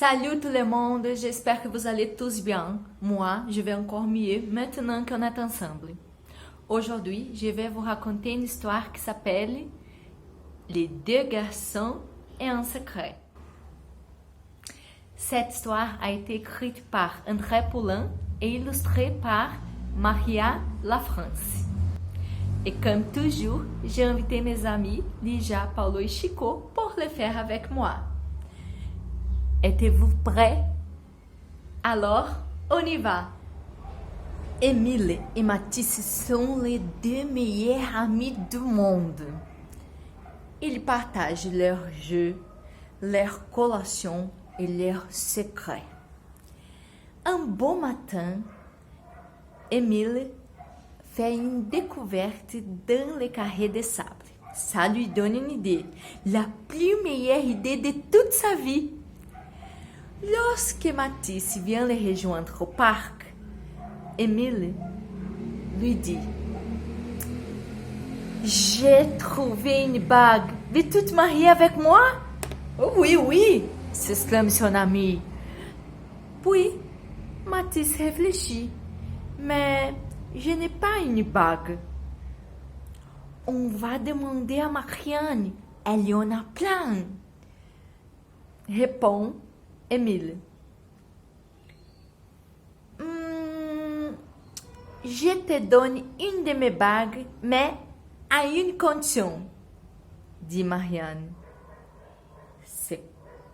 Salut tout le monde, j'espère que vous allez tous bien. Moi, je vais encore mieux maintenant qu'on est ensemble. Aujourd'hui, je vais vous raconter une histoire qui s'appelle Les deux garçons et un secret. Cette histoire a été écrite par André Poulain et illustrée par Maria Lafrance. Et comme toujours, j'ai invité mes amis Lija, Paulo et Chico pour le faire avec moi. Êtes-vous prêts? Alors, on y va! Émile et Mathis sont les deux meilleurs amis du monde. Ils partagent leurs jeux, leurs collations et leurs secrets. Un beau matin, Émile fait une découverte dans le carré de sable. Ça lui donne une idée, la plus meilleure idée de toute sa vie. Lorsque Mathis vient le rejoindre au parc, Émile lui dit: J'ai trouvé une bague. Veux-tu te marier avec moi? Oh oui, oui, s'exclame son ami. Puis, Mathis réfléchit. Mais je n'ai pas une bague. On va demander à Marianne. Elle en a plein. Répond Émile. Je te donne une de mes bagues, mais à une condition, dit Marianne. C'est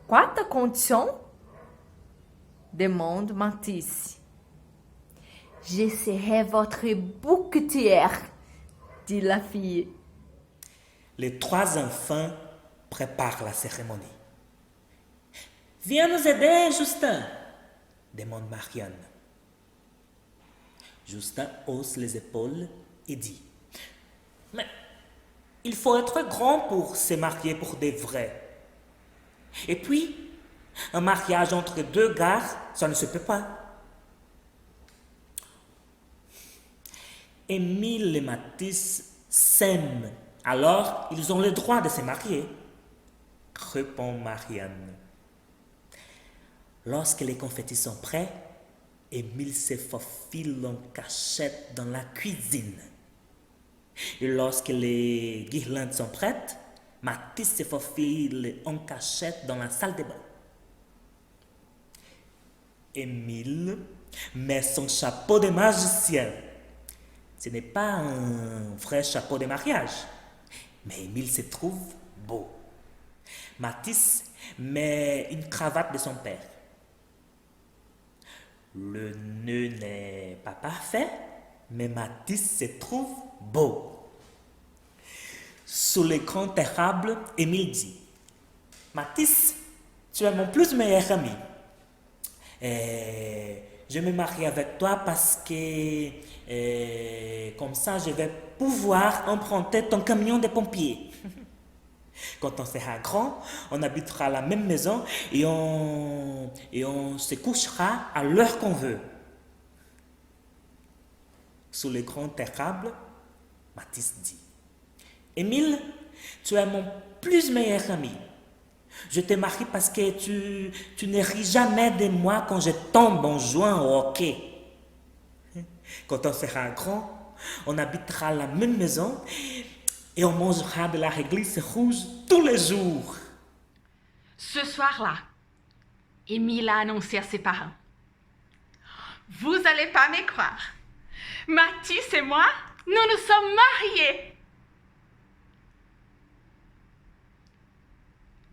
quoi ta condition? Demande Mathis. Je serai votre bouquetière, dit la fille. Les trois enfants préparent la cérémonie. Viens nous aider, Justin, demande Marianne. Justin hausse les épaules et dit: Mais il faut être grand pour se marier pour de vrai. Et puis, un mariage entre deux gars, ça ne se peut pas. Émile et Mathis s'aiment, alors ils ont le droit de se marier, répond Marianne. Lorsque les confettis sont prêts, Émile se faufile en cachette dans la cuisine. Et lorsque les guirlandes sont prêtes, Mathis se faufile en cachette dans la salle de bain. Émile met son chapeau de magicien. Ce n'est pas un vrai chapeau de mariage, mais Émile se trouve beau. Mathis met une cravate de son père. Le nœud n'est pas parfait, mais Mathis se trouve beau. Sous l'écran érable, Émile dit: Mathis, tu es mon plus meilleur ami. Et je me marie avec toi parce que comme ça, je vais pouvoir emprunter ton camion de pompiers. Quand on sera grand, on habitera la même maison et on se couchera à l'heure qu'on veut. Sous le grand érable, Mathis dit: Émile, tu es mon plus meilleur ami. Je te marie parce que tu ne ris jamais de moi quand je tombe en jouant au hockey. Quand on sera grand, on habitera la même maison et on mangera de la réglisse rouge tous les jours. Ce soir-là, Émile a annoncé à ses parents: Vous n'allez pas me croire. Mathis et moi, nous nous sommes mariés.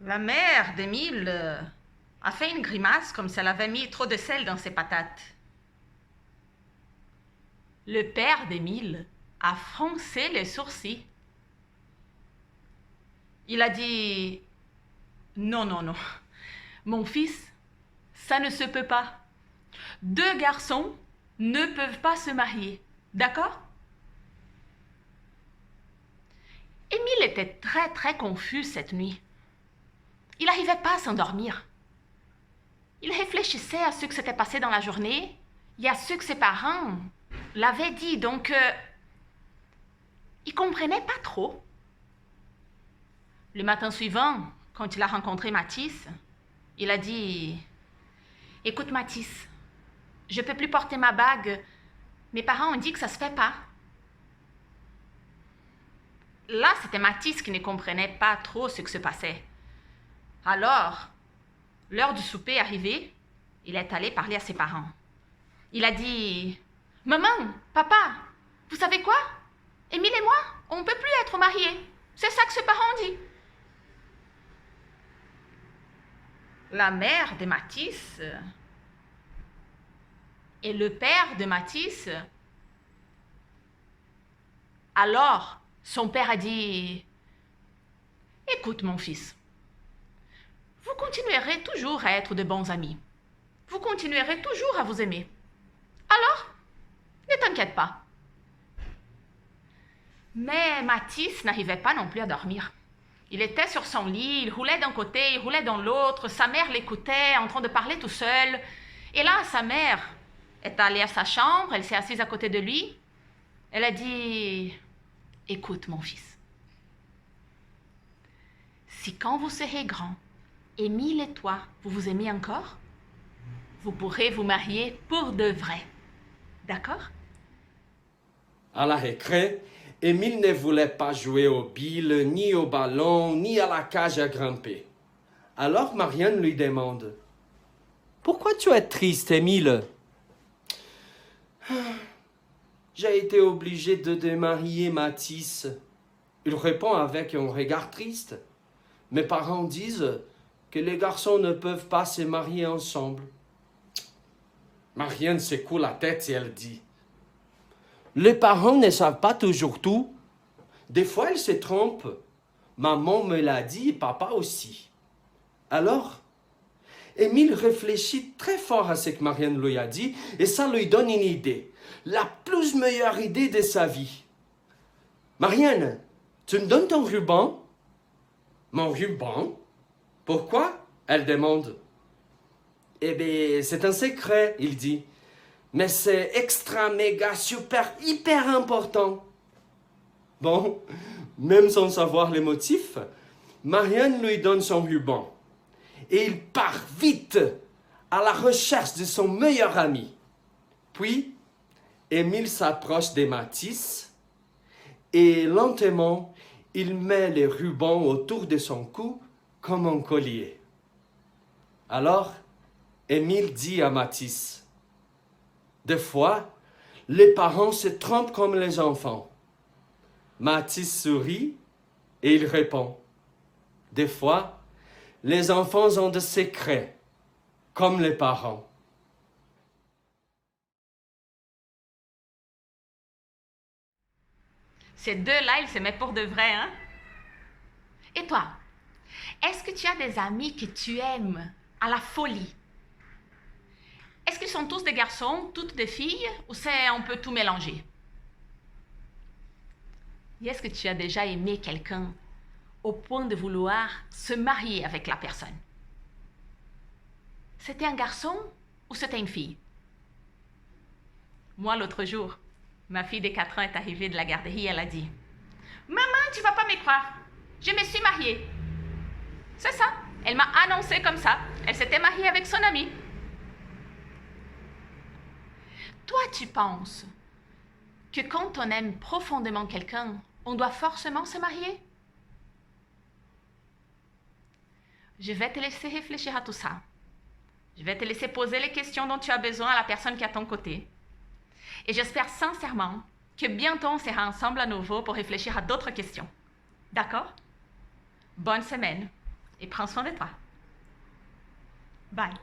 La mère d'Émile a fait une grimace comme si elle avait mis trop de sel dans ses patates. Le père d'Émile a froncé les sourcils. Il a dit: Non, non, non. Mon fils, ça ne se peut pas. Deux garçons ne peuvent pas se marier. D'accord? Émile était très, très confus cette nuit. Il n'arrivait pas à s'endormir. Il réfléchissait à ce qui s'était passé dans la journée et à ce que ses parents l'avaient dit. Donc, il ne comprenait pas trop. Le matin suivant, quand il a rencontré Mathis, il a dit: Écoute, Mathis, je peux plus porter ma bague. Mes parents ont dit que ça se fait pas. Là, c'était Mathis qui ne comprenait pas trop ce que se passait. Alors, l'heure du souper arrivée, il est allé parler à ses parents. Il a dit « Maman, papa, vous savez quoi? Émile et moi, on ne peut plus être mariés. C'est ça que ses parents ont dit. » La mère de Mathis et le père de Mathis. Alors, son père a dit « Écoute, mon fils, vous continuerez toujours à être de bons amis. Vous continuerez toujours à vous aimer. Alors, ne t'inquiète pas. » Mais Mathis n'arrivait pas non plus à dormir. Il était sur son lit, il roulait d'un côté, il roulait dans l'autre. Sa mère l'écoutait en train de parler tout seul. Et là, sa mère est allée à sa chambre, elle s'est assise à côté de lui. Elle a dit « Écoute, mon fils, si quand vous serez grand, Émile et toi, vous vous aimez encore, vous pourrez vous marier pour de vrai. D'accord? » À la récré, Émile ne voulait pas jouer aux billes, ni au ballon, ni à la cage à grimper. Alors Marianne lui demande « Pourquoi tu es triste, Émile ?»« J'ai été obligé de démarier Mathis. » Il répond avec un regard triste. « Mes parents disent que les garçons ne peuvent pas se marier ensemble. » Marianne secoue la tête et elle dit « Les parents ne savent pas toujours tout. Des fois, ils se trompent. Maman me l'a dit et papa aussi. » Alors, Émile réfléchit très fort à ce que Marianne lui a dit et ça lui donne une idée. La plus meilleure idée de sa vie. « Marianne, tu me donnes ton ruban? »« Mon ruban? Pourquoi? » elle demande. « Eh bien, c'est un secret, il dit. Mais c'est extra, méga, super, hyper important. » Bon, même sans savoir les motifs, Marianne lui donne son ruban. Et il part vite à la recherche de son meilleur ami. Puis, Émile s'approche de Mathis et lentement, il met les rubans autour de son cou comme un collier. Alors, Émile dit à Mathis, « Des fois, les parents se trompent comme les enfants. » Mathis sourit et il répond, « Des fois, les enfants ont des secrets, comme les parents. » Ces deux-là, ils s'aimaient pour de vrai, hein? Et toi, est-ce que tu as des amis que tu aimes à la folie? Est-ce qu'ils sont tous des garçons, toutes des filles, ou c'est un peu tout mélangé? Et est-ce que tu as déjà aimé quelqu'un au point de vouloir se marier avec la personne? C'était un garçon ou c'était une fille? Moi, l'autre jour, ma fille de 4 ans est arrivée de la garderie, elle a dit « Maman, tu vas pas me croire, je me suis mariée. » C'est ça, elle m'a annoncé comme ça, elle s'était mariée avec son ami. Toi, tu penses que quand on aime profondément quelqu'un, on doit forcément se marier? Je vais te laisser réfléchir à tout ça. Je vais te laisser poser les questions dont tu as besoin à la personne qui est à ton côté. Et j'espère sincèrement que bientôt on sera ensemble à nouveau pour réfléchir à d'autres questions. D'accord? Bonne semaine et prends soin de toi. Bye.